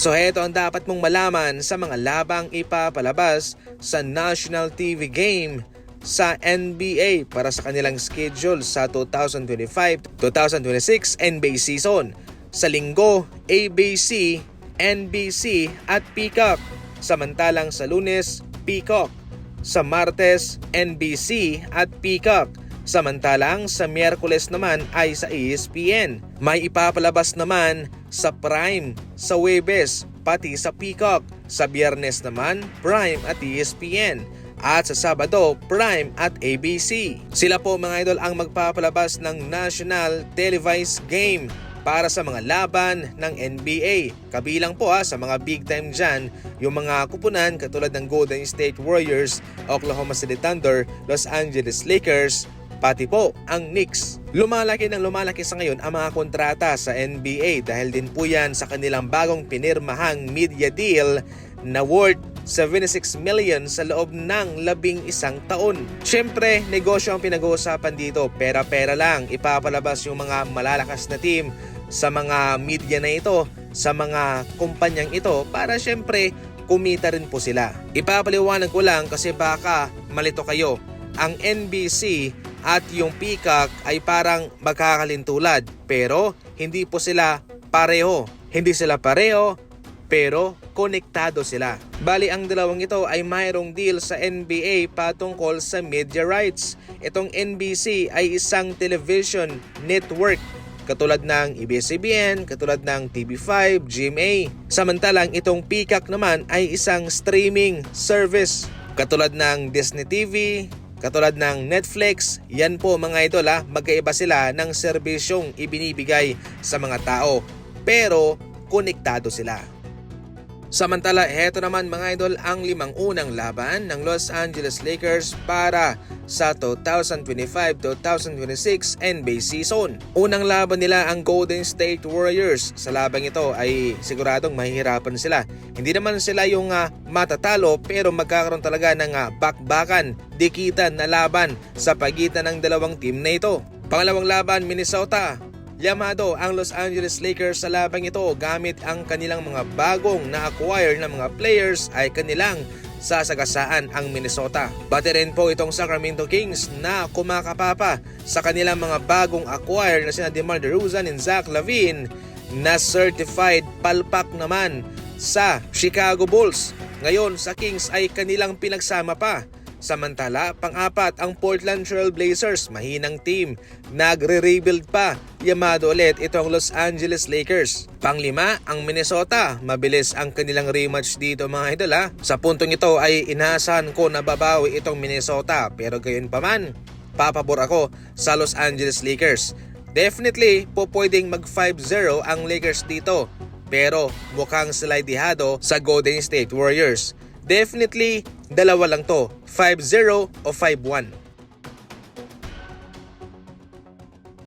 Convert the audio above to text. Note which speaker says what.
Speaker 1: So heto ang dapat mong malaman sa mga labang ipapalabas sa national TV game sa NBA para sa kanilang schedule sa 2025-2026 NBA season. Sa linggo, ABC, NBC at Peacock. Samantalang sa Lunes, Peacock. Sa Martes, NBC at Peacock. Samantalang sa Miyerkules naman ay sa ESPN. May ipapalabas naman sa Prime, sa Huwebes, pati sa Peacock. Sa Biyernes naman, Prime at ESPN. At sa Sabado, Prime at ABC. Sila po mga idol ang magpapalabas ng national televised game para sa mga laban ng NBA. Kabilang po sa mga big time dyan, yung mga kupunan katulad ng Golden State Warriors, Oklahoma City Thunder, Los Angeles Lakers, pati po ang Knicks. Lumalaki sa ngayon ang mga kontrata sa NBA dahil din po yan sa kanilang bagong pinirmahang media deal na worth 76 million sa loob ng 11 taon. Siyempre, negosyo ang pinag-uusapan dito. Pera-pera lang. Ipapalabas yung mga malalakas na team sa mga media na ito, sa mga kumpanyang ito para siyempre kumita rin po sila. Ipapaliwanag ko lang kasi baka malito kayo. Ang NBC at yung Peacock ay parang magkakalintulad pero hindi po sila pareho. Hindi sila pareho pero konektado sila. Bali ang dalawang ito ay mayroong deal sa NBA patungkol sa media rights. Itong NBC ay isang television network katulad ng ABS-CBN, katulad ng TV5, GMA. Samantalang itong Peacock naman ay isang streaming service katulad ng Disney TV, katulad ng Netflix. Yan po mga idol magkaiba sila ng serbisyong ibinibigay sa mga tao pero konektado sila. Samantala, heto naman mga idol ang 5 unang laban ng Los Angeles Lakers para sa 2025-2026 NBA season. Unang laban nila ang Golden State Warriors. Sa labang ito ay siguradong mahihirapan sila. Hindi naman sila yung matatalo pero magkakaroon talaga ng bakbakan, dikitan na laban sa pagitan ng dalawang team na ito. Pangalawang laban, Minnesota. Yamado ang Los Angeles Lakers sa labang ito gamit ang kanilang mga bagong na-acquire na mga players ay kanilang sasagasaan ang Minnesota. Bati rin po itong Sacramento Kings na kumakapapa sa kanilang mga bagong acquire na sina DeMar DeRozan and Zach LaVine na certified palpak naman sa Chicago Bulls. Ngayon sa Kings ay kanilang pinagsama pa. Samantala, pang-apat ang Portland Trail Blazers, mahinang team. Nagre-rebuild pa, yamado ulit itong Los Angeles Lakers. Pang-5 ang Minnesota, mabilis ang kanilang rematch dito mga idol Sa puntong ito ay inaasahan ko na babawi itong Minnesota pero gayon pa man, papabor ako sa Los Angeles Lakers. Definitely po pwedeng mag 5-0 ang Lakers dito pero mukhang slidehado sa Golden State Warriors. Definitely, dalawa lang to, 5-0 o 5-1.